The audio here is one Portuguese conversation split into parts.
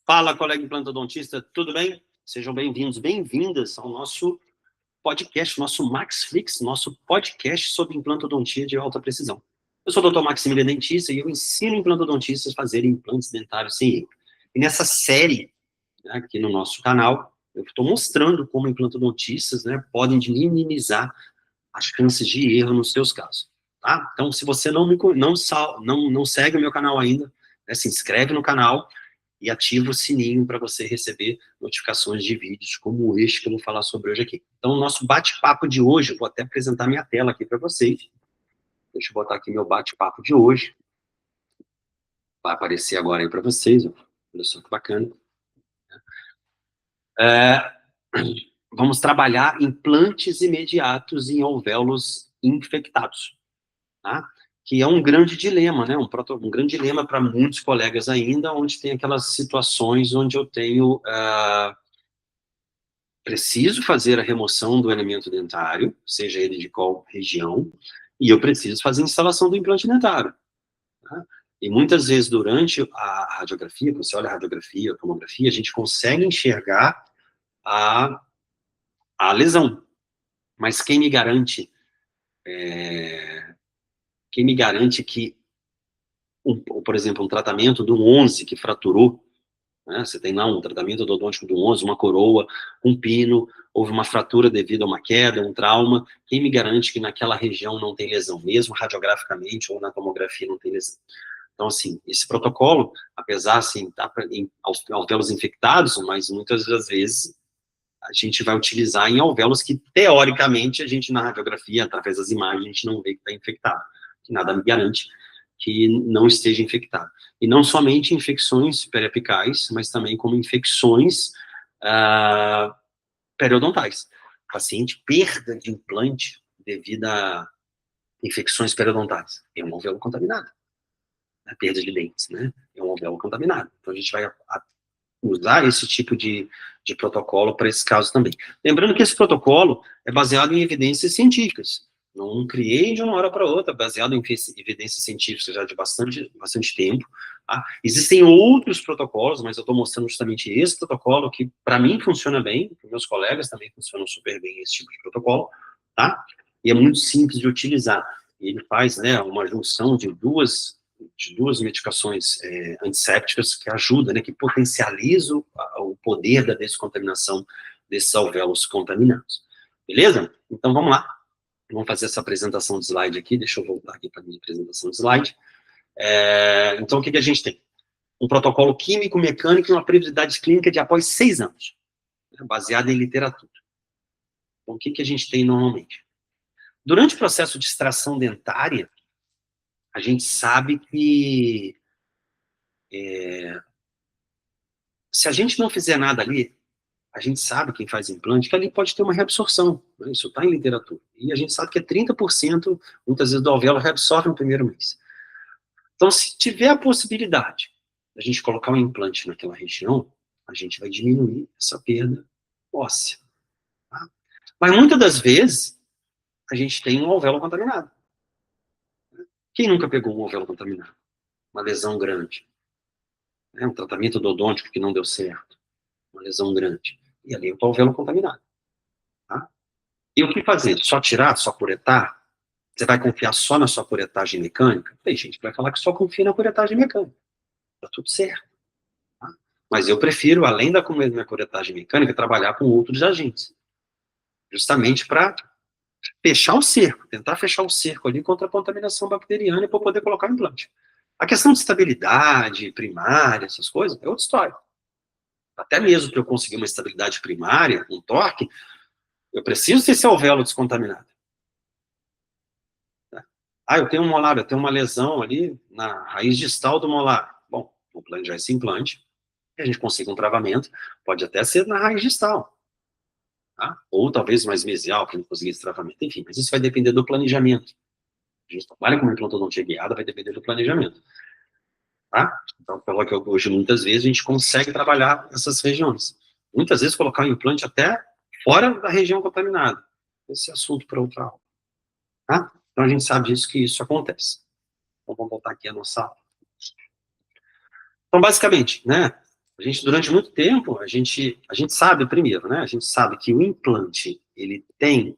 Fala, colega implantodontista, tudo bem? Sejam bem-vindos, bem-vindas ao nosso podcast, nosso MaxFlix, nosso podcast sobre implantodontia de alta precisão. Eu sou o Dr. Maximiliano Dentista e eu ensino implantodontistas a fazerem implantes dentários sem erro. E nessa série, né, aqui no nosso canal, eu estou mostrando como implantodontistas, né, podem minimizar as chances de erro nos seus casos. Tá? Então, se você não segue o meu canal ainda, né, se inscreve no canal e ativa o sininho para você receber notificações de vídeos como este que eu vou falar sobre hoje aqui. Então, o nosso bate-papo de hoje, eu vou até apresentar minha tela aqui para vocês. Deixa eu botar aqui meu bate-papo de hoje. Vai aparecer agora aí para vocês. Ó. Olha só que bacana. Vamos trabalhar implantes imediatos em alvéolos infectados, tá? Que é um grande dilema, né? Um grande dilema para muitos colegas ainda, onde tem aquelas situações onde eu tenho... preciso fazer a remoção do elemento dentário, seja ele de qual região, e eu preciso fazer a instalação do implante dentário. Tá? E muitas vezes, durante a radiografia, quando você olha a radiografia, a tomografia, a gente consegue enxergar a lesão. Mas quem me garante que, por exemplo, um tratamento do 11 que fraturou, né? Você tem lá um tratamento odontológico do 11, uma coroa, um pino, houve uma fratura devido a uma queda, um trauma. Quem me garante que naquela região não tem lesão, mesmo radiograficamente ou na tomografia não tem lesão? Então, assim, esse protocolo, apesar, assim, tá em alvéolos infectados, mas muitas das vezes a gente vai utilizar em alvéolos que, teoricamente, a gente na radiografia, através das imagens, a gente não vê que está infectado, que nada me garante que não esteja infectado. E não somente infecções periapicais, mas também como infecções periodontais. Paciente perda de implante devido a infecções periodontais. É um alvéolo contaminado. A perda de dentes, né? É um alvéolo contaminado. Então, a gente vai usar esse tipo de protocolo para esse caso também. Lembrando que esse protocolo é baseado em evidências científicas. Não criei de uma hora para outra, baseado em evidências científicas já de bastante tempo. Tá? Existem outros protocolos, mas eu estou mostrando justamente esse protocolo que, para mim, funciona bem, para meus colegas também funcionam super bem esse tipo de protocolo, tá? E é muito simples de utilizar. Ele faz, né, uma junção de duas medicações antissépticas que ajudam, né, que potencializam o poder da descontaminação desses alvéolos contaminados. Beleza? Então, vamos lá. Vamos fazer essa apresentação de slide aqui. Deixa eu voltar aqui para a minha apresentação de slide. Então, o que a gente tem? Um protocolo químico-mecânico e uma previsibilidade clínica de após 6 anos, né, baseado em literatura. Então, o que a gente tem normalmente? Durante o processo de extração dentária, a gente sabe que se a gente não fizer nada ali, a gente sabe, quem faz implante, que ali pode ter uma reabsorção, né? Isso está em literatura. E a gente sabe que 30%, muitas vezes, do alvéolo reabsorve no primeiro mês. Então, se tiver a possibilidade da gente colocar um implante naquela região, a gente vai diminuir essa perda óssea. Tá? Mas muitas das vezes, a gente tem um alvéolo contaminado. Quem nunca pegou um alvéolo contaminado? Uma lesão grande. Né? Um tratamento odontológico que não deu certo. Uma lesão grande. E ali é o alvéolo contaminado. Tá? E o que fazer? Só tirar? Só curetar? Você vai confiar só na sua curetagem mecânica? Tem gente que vai falar que só confia na curetagem mecânica. Tá tudo certo. Tá? Mas eu prefiro, além da minha curetagem mecânica, trabalhar com outros agentes. Justamente para fechar o cerco, tentar fechar o cerco ali contra a contaminação bacteriana para poder colocar o implante. A questão de estabilidade primária, essas coisas, é outra história. Até mesmo para eu conseguir uma estabilidade primária, um torque, eu preciso ter esse alvéolo descontaminado. Eu tenho um molar, eu tenho uma lesão ali na raiz distal do molar. Bom, vou planejar esse implante, e a gente consiga um travamento, pode até ser na raiz distal, tá? Ou talvez mais mesial, que não conseguir esse travamento, enfim, mas isso vai depender do planejamento. A gente trabalha com uma implantodontia guiada, vai depender do planejamento, tá? Então, pelo que hoje, muitas vezes, a gente consegue trabalhar essas regiões. Muitas vezes, colocar um implante até fora da região contaminada. Esse é assunto para outra aula, tá? Então, a gente sabe disso, que isso acontece. Então, vamos voltar aqui a nossa aula. Então, basicamente, né, A gente, durante muito tempo, a gente sabe, primeiro, né? A gente sabe que o implante, ele tem,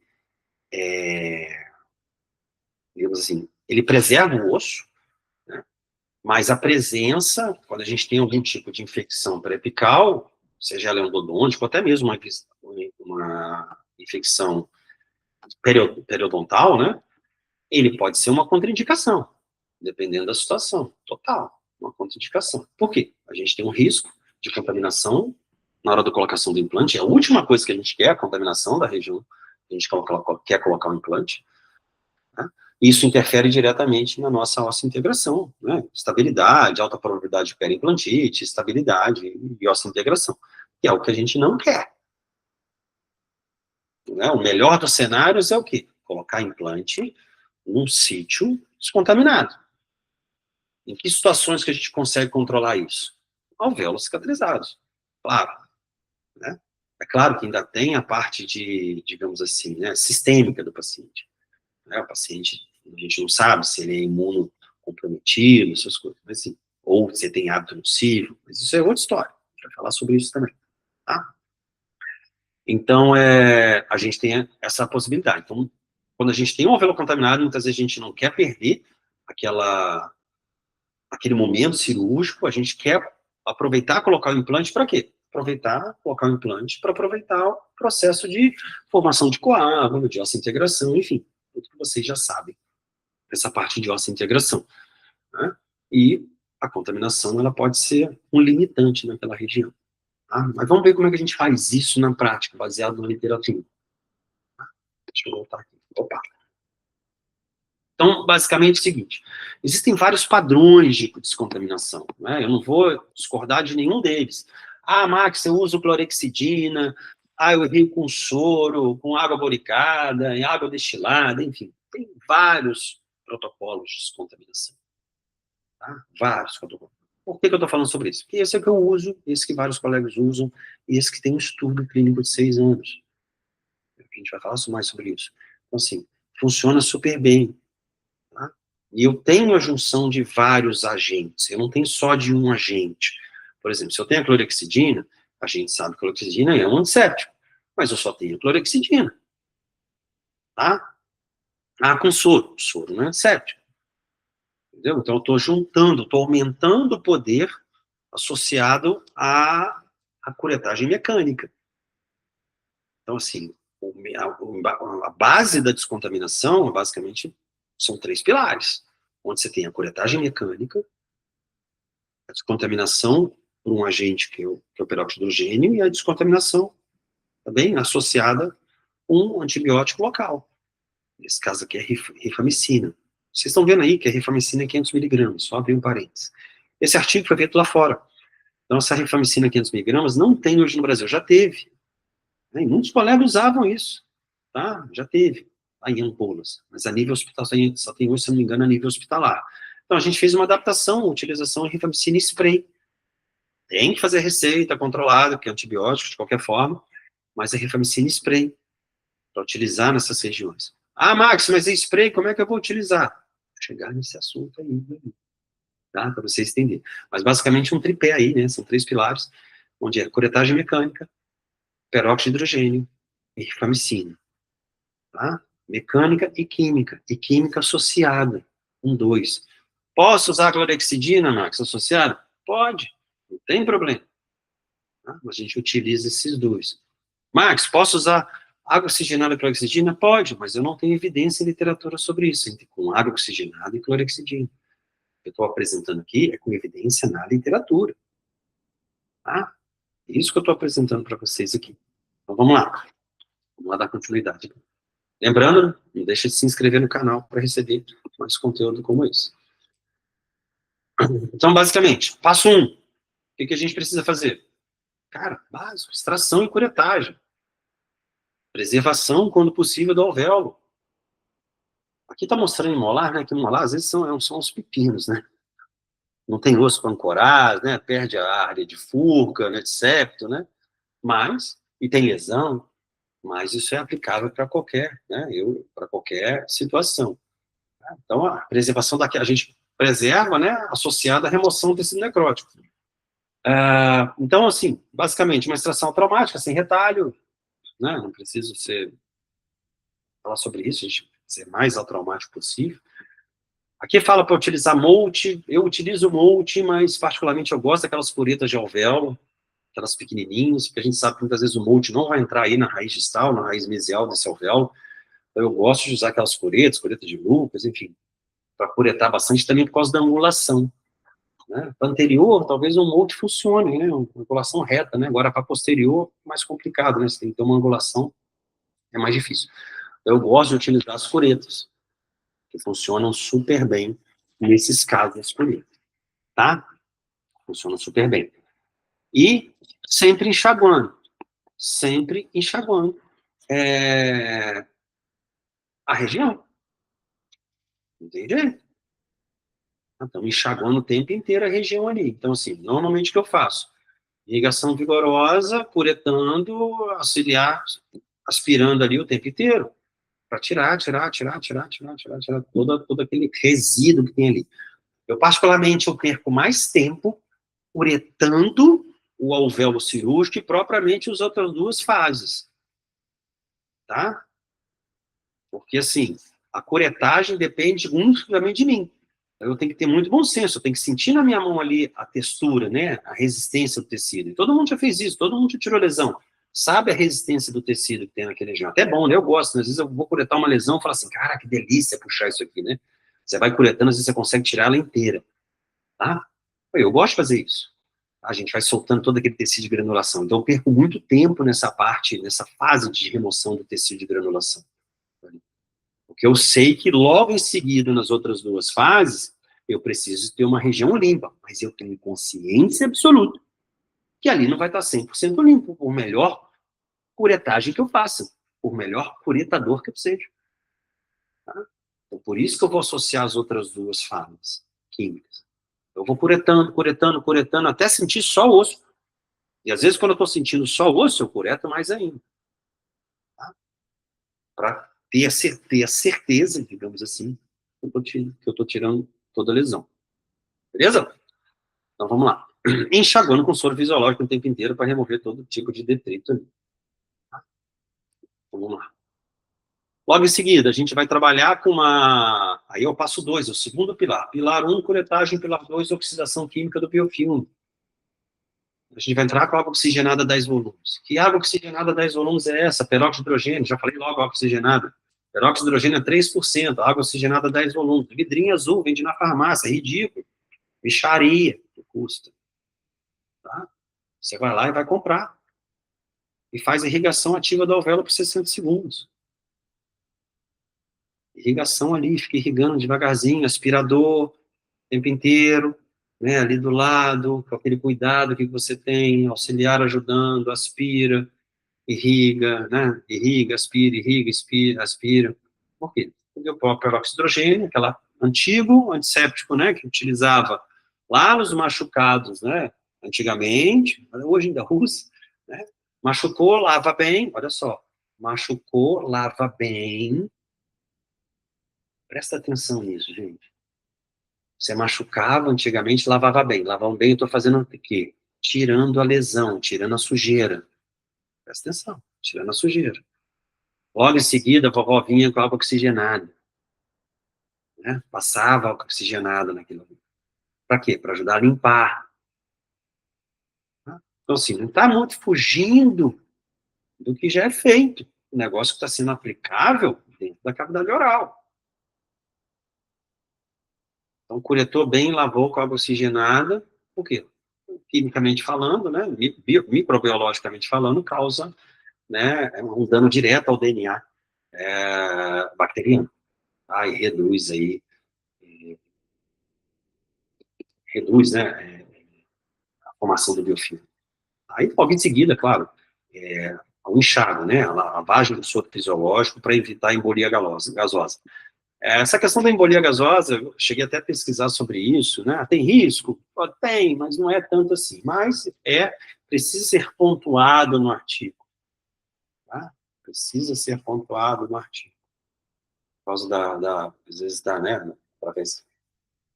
digamos assim, ele preserva o osso, né? Mas a presença, quando a gente tem algum tipo de infecção pré-apical, seja ela endodôntica, ou até mesmo uma infecção periodontal, né? Ele pode ser uma contraindicação, dependendo da situação, total, uma contraindicação. Por quê? A gente tem um risco de contaminação na hora da colocação do implante, é a última coisa que a gente quer, a contaminação da região que a gente quer colocar o implante, né? Isso interfere diretamente na nossa ossa-integração, né? Estabilidade, alta probabilidade de periimplantite, estabilidade e ossa-integração, que é o que a gente não quer. Né? O melhor dos cenários é o quê? Colocar implante num sítio descontaminado. Em que situações que a gente consegue controlar isso? Alvéolos cicatrizados, claro. Né? É claro que ainda tem a parte de, digamos assim, né, sistêmica do paciente. Né? O paciente, a gente não sabe se ele é imunocomprometido, essas coisas, mas sim. Ou se tem hábito nocivo, mas isso é outra história. A gente vai falar sobre isso também. Tá? Então, a gente tem essa possibilidade. Então, quando a gente tem um alvéolo contaminado, muitas vezes a gente não quer perder aquele momento cirúrgico, a gente quer aproveitar, colocar o implante para quê? Aproveitar, colocar o implante para aproveitar o processo de formação de coágulo, de ossa-integração, enfim, tudo que vocês já sabem, essa parte de ossa-integração. Né? E a contaminação, ela pode ser um limitante naquela região. Tá? Mas vamos ver como é que a gente faz isso na prática, baseado na literatura. Deixa eu voltar aqui. Opa. Então, basicamente é o seguinte, existem vários padrões de descontaminação, né? Eu não vou discordar de nenhum deles. Ah, Max, eu uso clorexidina, eu errei com soro, com água boricada, água destilada, enfim, tem vários protocolos de descontaminação, tá? Vários protocolos. Por que eu estou falando sobre isso? Porque esse é o que eu uso, esse que vários colegas usam, e esse que tem um estudo clínico de 6 anos. A gente vai falar mais sobre isso. Então, assim, funciona super bem. Tá? E eu tenho a junção de vários agentes, eu não tenho só de um agente. Por exemplo, se eu tenho a clorexidina, a gente sabe que a clorexidina é um antisséptico, mas eu só tenho a clorexidina. Tá? Com soro. Soro não é antisséptico. Entendeu? Então eu estou juntando, estou aumentando o poder associado à curetagem mecânica. Então, assim, a base da descontaminação, basicamente, são 3 pilares. Onde você tem a curetagem mecânica, a descontaminação por um agente que é o peróxido de hidrogênio e a descontaminação também associada com um antibiótico local. Nesse caso aqui é rifamicina. Vocês estão vendo aí que a rifamicina é 500 miligramas, só abrir um parênteses. Esse artigo foi feito lá fora. Então, essa rifamicina 500 miligramas não tem hoje no Brasil, já teve. Né? E muitos colegas usavam isso. Tá? Já teve, lá em ampolas. Mas a nível hospitalar, só tem hoje, se não me engano, a nível hospitalar. Então, a gente fez uma adaptação, uma utilização de rifamicina spray. Tem que fazer receita controlada, porque é antibiótico de qualquer forma, mas é rifamicina spray, para utilizar nessas regiões. Max, mas é spray, como é que eu vou utilizar? Vou chegar nesse assunto aí, né? Tá? Para vocês entenderem. Mas basicamente um tripé aí, né? São 3 pilares, onde é curetagem mecânica, peróxido de hidrogênio e rifamicina. Tá? Mecânica e química associada, 2. Posso usar clorexidina, Max, associada? Pode, não tem problema. Tá? Mas a gente utiliza esses 2. Max, posso usar água oxigenada e clorexidina? Pode, mas eu não tenho evidência em literatura sobre isso, com água oxigenada e clorexidina. O que eu estou apresentando aqui é com evidência na literatura. Tá? É isso que eu estou apresentando para vocês aqui. Então vamos lá. Vamos lá dar continuidade. Lembrando, não deixa de se inscrever no canal para receber mais conteúdo como esse. Então, basicamente, passo 1. O que a gente precisa fazer? Cara, básico, extração e curetagem. Preservação, quando possível, do alvéolo. Aqui está mostrando em molar, né? Que molar, às vezes, são os pepinos, né? Não tem osso para ancorar, né? Perde a área de furca, né? De septo, né? E tem lesão, mas isso é aplicável para qualquer, né? Para qualquer situação. Então, a preservação a gente preserva, né? Associada à remoção do tecido necrótico. Então, assim, basicamente, uma extração traumática, sem retalho, né? Não preciso falar sobre isso, a gente ser mais atraumático possível. Aqui fala para utilizar Molt, eu utilizo Molt, mas particularmente eu gosto daquelas puretas de alvéolo, aquelas pequenininhas, porque a gente sabe que muitas vezes o Molt não vai entrar aí na raiz distal, na raiz mesial desse alvéolo, então eu gosto de usar aquelas puretas de Lucas, enfim, para puretar bastante também por causa da angulação. Né? Para anterior, talvez o Molt funcione, né? Uma angulação reta, né? Agora para posterior, mais complicado, né? Você tem que ter uma angulação, é mais difícil. Eu gosto de utilizar as puretas, que funcionam super bem nesses casos por tá? Funcionam super bem. E sempre enxaguando. Sempre enxaguando a região. Não tem jeito. Então, enxaguando o tempo inteiro a região ali. Então, assim, normalmente o que eu faço? Irrigação vigorosa, puretando, auxiliar, aspirando ali o tempo inteiro. Para tirar todo aquele resíduo que tem ali. Eu, particularmente, eu perco mais tempo uretando o alvéolo cirúrgico e propriamente as outras duas fases. Tá? Porque, assim, a curetagem depende unicamente de mim. Eu tenho que ter muito bom senso, eu tenho que sentir na minha mão ali a textura, né? A resistência do tecido. E todo mundo já fez isso, todo mundo já tirou lesão. Sabe a resistência do tecido que tem naquele região. Até bom, né? Eu gosto, né? Às vezes eu vou curetar uma lesão e falo assim, cara, que delícia puxar isso aqui, né? Você vai curetando, às vezes você consegue tirar ela inteira. Tá? Eu gosto de fazer isso. A gente vai soltando todo aquele tecido de granulação. Então, eu perco muito tempo nessa parte, nessa fase de remoção do tecido de granulação. Porque eu sei que logo em seguida, nas outras duas fases, eu preciso ter uma região limpa. Mas eu tenho consciência absoluta que ali não vai estar 100% limpo, por melhor curetagem que eu faça, por melhor curetador que eu seja. Tá? Então, por isso que eu vou associar as outras duas fases químicas. Eu vou curetando, até sentir só o osso. E às vezes, quando eu estou sentindo só o osso, eu cureto mais ainda. Tá? Para ter a certeza, digamos assim, que eu estou tirando toda a lesão. Beleza? Então vamos lá. Enxaguando com soro fisiológico o tempo inteiro para remover todo tipo de detrito ali. Tá? Então, vamos lá. Logo em seguida, a gente vai trabalhar com uma. Aí é o passo 2, o segundo pilar. Pilar 1, curetagem. Pilar 2, oxidação química do biofilme. A gente vai entrar com água oxigenada 10 volumes. Que água oxigenada 10 volumes é essa? Peróxido de hidrogênio, já falei logo, água oxigenada. Peróxido de hidrogênio é 3%, água oxigenada 10 volumes. Vidrinho azul, vende na farmácia, é ridículo. Bicharia, que custa. Tá? Você vai lá e vai comprar. E faz irrigação ativa do alvéolo por 60 segundos. Irrigação ali, fica irrigando devagarzinho, aspirador, o tempo inteiro, né, ali do lado, com aquele cuidado que você tem, auxiliar ajudando, aspira, irriga, né? Irriga, aspira, aspira. Por quê? Porque o próprio peróxido de hidrogênio, aquele antigo antisséptico, né, que utilizava lá nos machucados, né, antigamente, hoje ainda usa, né, machucou, lava bem, olha só, machucou, lava bem, presta atenção nisso, gente. Você machucava antigamente, lavava bem, lavava bem, eu estou fazendo o quê? Tirando a lesão, tirando a sujeira. Presta atenção, tirando a sujeira. Logo em seguida, a vovó vinha com água oxigenada. Né? Passava água oxigenada naquilo. Para quê? Para ajudar a limpar. Tá? Então, assim, não está muito fugindo do que já é feito. O negócio que está sendo aplicável dentro da cavidade oral. Então, curetou bem, lavou com água oxigenada. Por quê? Quimicamente falando, né? Microbiologicamente falando, causa, né, um dano direto ao DNA bacteriano. Tá? E reduz, né, a formação do biofilme. Aí, logo em seguida, claro, o enxágue, né, a lavagem do soro fisiológico para evitar a embolia gasosa. Essa questão da embolia gasosa, eu cheguei até a pesquisar sobre isso, né, tem risco? Tem, mas não é tanto assim. Mas precisa ser pontuado no artigo. Tá? Precisa ser pontuado no artigo. Por causa às vezes, né, através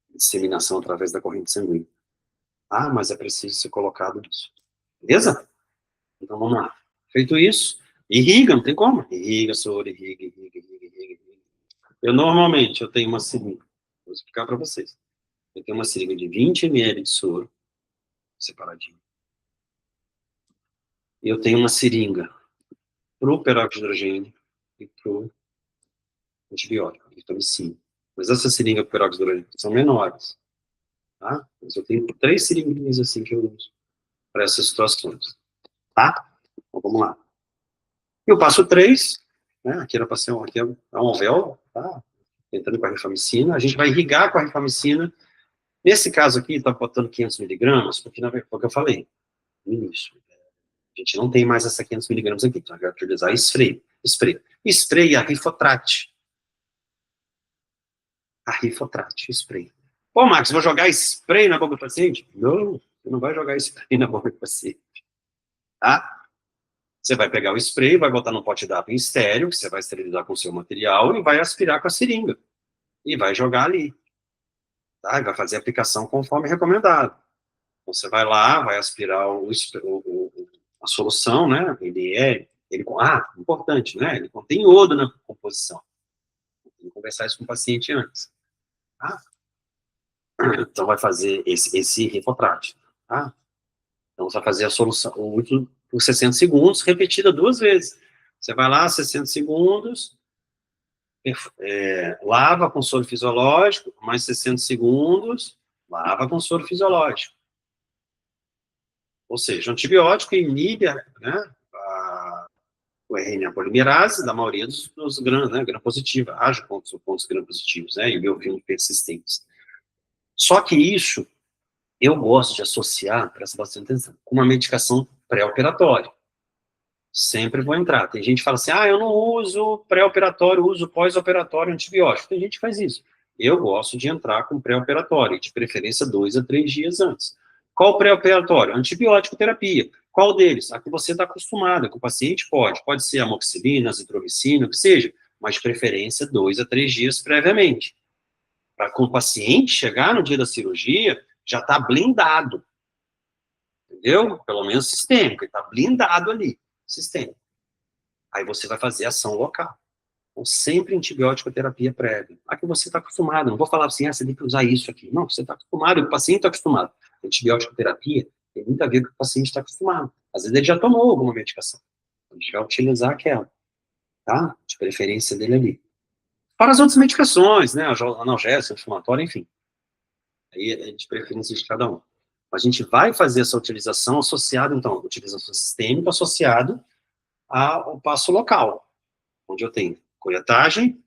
disseminação através da corrente sanguínea. Ah, mas é preciso ser colocado isso. Beleza? Então, vamos lá. Feito isso, irriga, não tem como. Irriga, soro, irriga, irriga, irriga, irriga. Normalmente, eu tenho uma seringa. Vou explicar para vocês. Eu tenho uma seringa de 20 ml de soro, separadinho. E eu tenho uma seringa para o peróxido de hidrogênio e para o antibiótico, vitamicina. Mas essa seringa para o peróxido de hidrogênio são menores. Tá? Mas eu tenho 3 seringuinhas assim que eu uso para essas situações. Tá? Então, vamos lá. Eu passo 3, né? Aqui era para ser aqui é um alvéolo, tá? Entrando com a rifamicina. A gente vai irrigar com a rifamicina. Nesse caso aqui, está botando 500 miligramas, porque na verdade, foi o que eu falei no início. A gente não tem mais essa 500 miligramas aqui, então a gente vai utilizar spray. Spray Arrifotrate. Arrifotrate, spray. Pô, Max, vou jogar spray na boca do paciente? Não, você não vai jogar spray na boca do paciente. Tá? Você vai pegar o spray, vai botar no pote d'água em estéreo, que você vai esterilizar com o seu material, e vai aspirar com a seringa. E vai jogar ali. Tá? E vai fazer a aplicação conforme recomendado. Então, você vai lá, vai aspirar a solução, né? Importante, né? Ele contém iodo na composição. Tem que conversar isso com o paciente antes. Tá? Então, vai fazer esse Rifotrate. Tá? Então, você vai fazer a solução, o último por 60 segundos, repetida 2 vezes. Você vai lá, 60 segundos, lava com soro fisiológico, mais 60 segundos, lava com soro fisiológico. Ou seja, o antibiótico inibe, né, o RNA polimerase da maioria dos grãos, né, gram positiva, age contra os gram positivos, né, e biofilmes persistentes. Só que isso, eu gosto de associar, presta bastante atenção, com uma medicação pré-operatória. Sempre vou entrar. Tem gente que fala assim, eu não uso pré-operatório, uso pós-operatório antibiótico. Tem gente que faz isso. Eu gosto de entrar com pré-operatório, de preferência 2 a 3 dias antes. Qual pré-operatório? Antibiótico terapia. Qual deles? A que você está acostumado, que o paciente pode. Pode ser amoxicilina, azitromicina, o que seja, mas de preferência 2 a 3 dias previamente. Para com o paciente chegar no dia da cirurgia, já está blindado. Entendeu? Pelo menos sistêmico, ele está blindado ali, sistêmico. Aí você vai fazer ação local. Então, sempre antibiótico terapia prévia. A que você está acostumado. Não vou falar assim, você tem que usar isso aqui. Não, você está acostumado, o paciente está acostumado. Antibiótico terapia tem muito a ver com o que o paciente está acostumado. Às vezes ele já tomou alguma medicação. A gente vai utilizar aquela, tá? De preferência dele ali. Para as outras medicações, né? Analgésico, inflamatório, enfim. Aí é de preferência de cada um. A gente vai fazer essa utilização associada, então, utilização sistêmica associado ao passo local, onde eu tenho coletagem,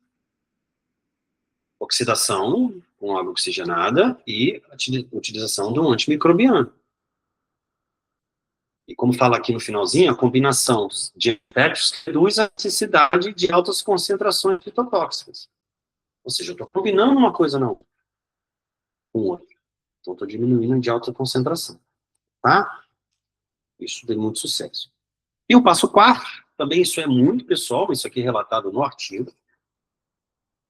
oxidação com água oxigenada e utilização de um antimicrobiano. E como fala aqui no finalzinho, a combinação de antibióticos reduz a necessidade de altas concentrações fitotóxicas. Ou seja, eu estou combinando uma coisa não com outra. Então, estou diminuindo de alta concentração. Tá? Isso tem muito sucesso. E o passo 4, também isso é muito pessoal, isso aqui é relatado no artigo.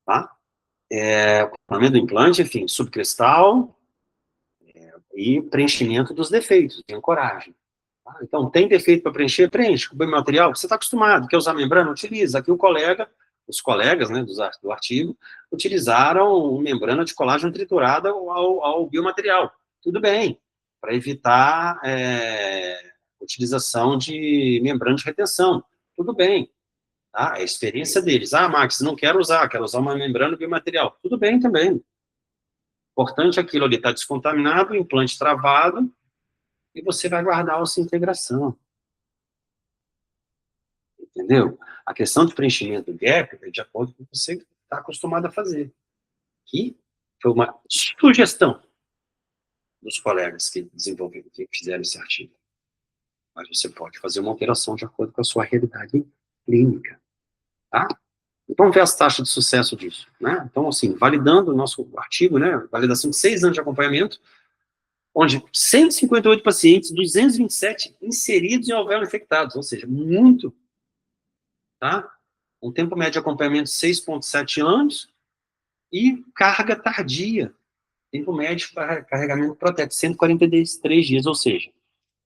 Tá? Tratamento do implante, enfim, subcristal e preenchimento dos defeitos, de ancoragem. Tá? Então, tem defeito para preencher? Preenche com o material. Você está acostumado, quer usar membrana? Utiliza. Aqui os colegas, né, do artigo, utilizaram membrana de colágeno triturada ao biomaterial. Tudo bem, para evitar utilização de membrana de retenção. Tudo bem. Tá? É a experiência deles. Max, não quero usar, quero usar uma membrana biomaterial. Tudo bem também. Importante aquilo ali, está descontaminado, implante travado, e você vai guardar essa integração. Entendeu? A questão de preenchimento do gap é de acordo com o que você está acostumado a fazer. Aqui foi uma sugestão dos colegas que desenvolveram, que fizeram esse artigo. Mas você pode fazer uma alteração de acordo com a sua realidade clínica. Tá? Vamos ver as taxas de sucesso disso, né? Então, assim, validando o nosso artigo, né? Validação de 6 anos de acompanhamento, onde 158 pacientes, 227 inseridos em alvéolo infectados, ou seja, muito, tá? Um tempo médio de acompanhamento de 6,7 anos e carga tardia. Tempo médio para carregamento protético, 143 dias, ou seja,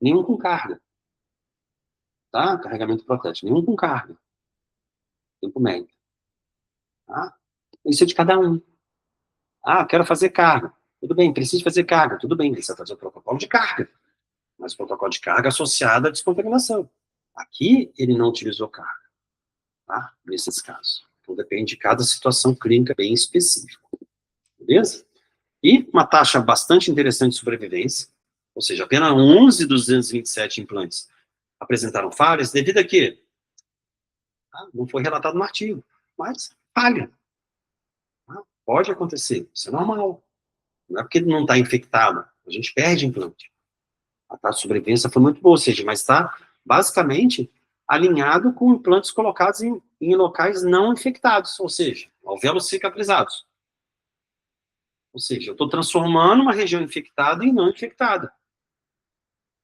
nenhum com carga. Tá? Carregamento protético, nenhum com carga. Tempo médio. Tá? Isso é de cada um. Ah, quero fazer carga. Tudo bem, preciso fazer carga. Tudo bem, você vai fazer o protocolo de carga. Mas o protocolo de carga associado à descontaminação. Aqui, ele não utilizou carga. Tá? Nesses casos. Então, depende de cada situação clínica bem específica. Beleza? E uma taxa bastante interessante de sobrevivência. Ou seja, apenas 11 dos 227 implantes apresentaram falhas, devido a quê? Não foi relatado no artigo, mas falha. Pode acontecer, isso é normal. Não é porque ele não está infectado, a gente perde implante. A taxa de sobrevivência foi muito boa, ou seja, mas está basicamente alinhado com implantes colocados em locais não infectados, ou seja, alvéolos cicatrizados. Ou seja, eu estou transformando uma região infectada em não infectada.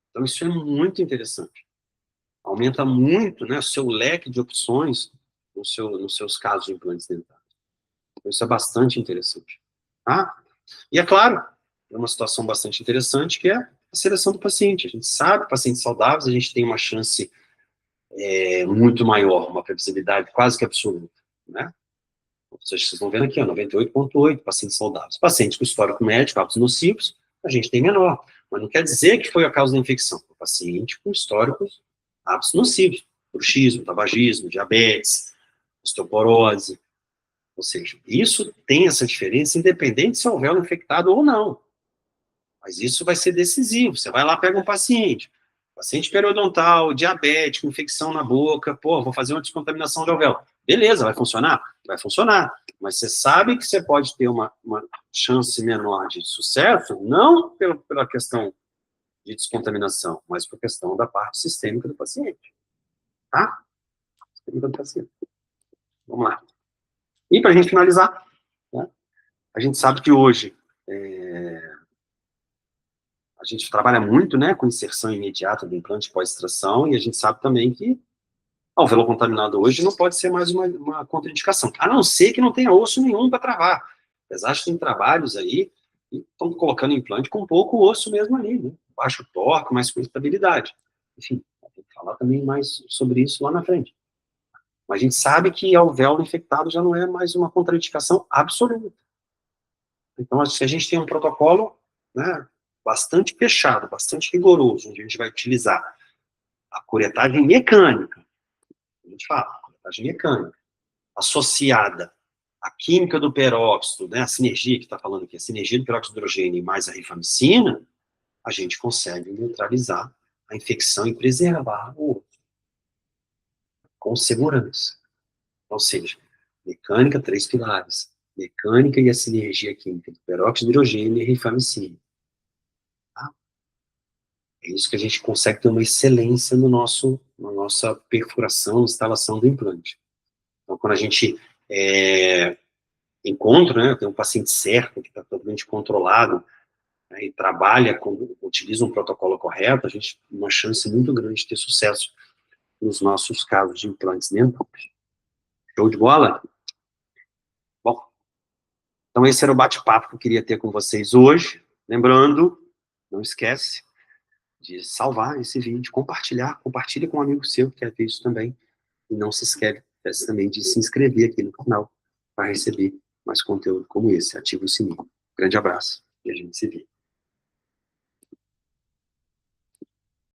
Então, isso é muito interessante. Aumenta muito, né, o seu leque de opções nos seus casos de implantes dentários. Então, isso é bastante interessante. Tá? E, é claro, é uma situação bastante interessante, que é a seleção do paciente. A gente sabe que pacientes saudáveis, a gente tem uma chance muito maior, uma previsibilidade quase que absoluta, né? Ou seja, vocês estão vendo aqui, 98,8 pacientes saudáveis. Pacientes com histórico médico, hábitos nocivos, a gente tem menor. Mas não quer dizer que foi a causa da infecção. O paciente com históricos, hábitos nocivos, bruxismo, tabagismo, diabetes, osteoporose. Ou seja, isso tem essa diferença, independente se houver um infectado ou não. Mas isso vai ser decisivo. Você vai lá, pega um paciente periodontal, diabético, infecção na boca, pô, vou fazer uma descontaminação de alvéolo. Beleza, vai funcionar? Vai funcionar. Mas você sabe que você pode ter uma chance menor de sucesso, não pela questão de descontaminação, mas por questão da parte sistêmica do paciente. Tá? Sistêmica do paciente. Vamos lá. E para a gente finalizar, né, a gente sabe que hoje a gente trabalha muito, né, com inserção imediata do implante pós-extração, e a gente sabe também que alvéolo contaminado hoje não pode ser mais uma contraindicação, a não ser que não tenha osso nenhum para travar. Apesar de que tem trabalhos aí que estão colocando implante com pouco osso mesmo ali, né, baixo torque, mas com estabilidade. Enfim, tem que falar também mais sobre isso lá na frente. Mas a gente sabe que alvéolo infectado já não é mais uma contraindicação absoluta. Então, se a gente tem um protocolo, né, bastante fechado, bastante rigoroso, onde a gente vai utilizar a curetagem mecânica, a gente fala, curetagem mecânica, associada à química do peróxido, né, a sinergia que está falando aqui, a sinergia do peróxido de hidrogênio mais a rifamicina, a gente consegue neutralizar a infecção e preservar o osso com segurança. Ou seja, mecânica, 3 pilares. Mecânica e a sinergia química do peróxido de hidrogênio e rifamicina. É isso que a gente consegue ter uma excelência na nossa perfuração, instalação do implante. Então, quando a gente encontra, né, tem um paciente certo, que está totalmente controlado, né, e trabalha, utiliza um protocolo correto, a gente tem uma chance muito grande de ter sucesso nos nossos casos de implantes dentários. Show de bola? Bom, então esse era o bate-papo que eu queria ter com vocês hoje. Lembrando, não esquece de salvar esse vídeo, compartilha com um amigo seu que quer ver isso também. E não se esquece também de se inscrever aqui no canal para receber mais conteúdo como esse. Ativa o sininho. Grande abraço e a gente se vê.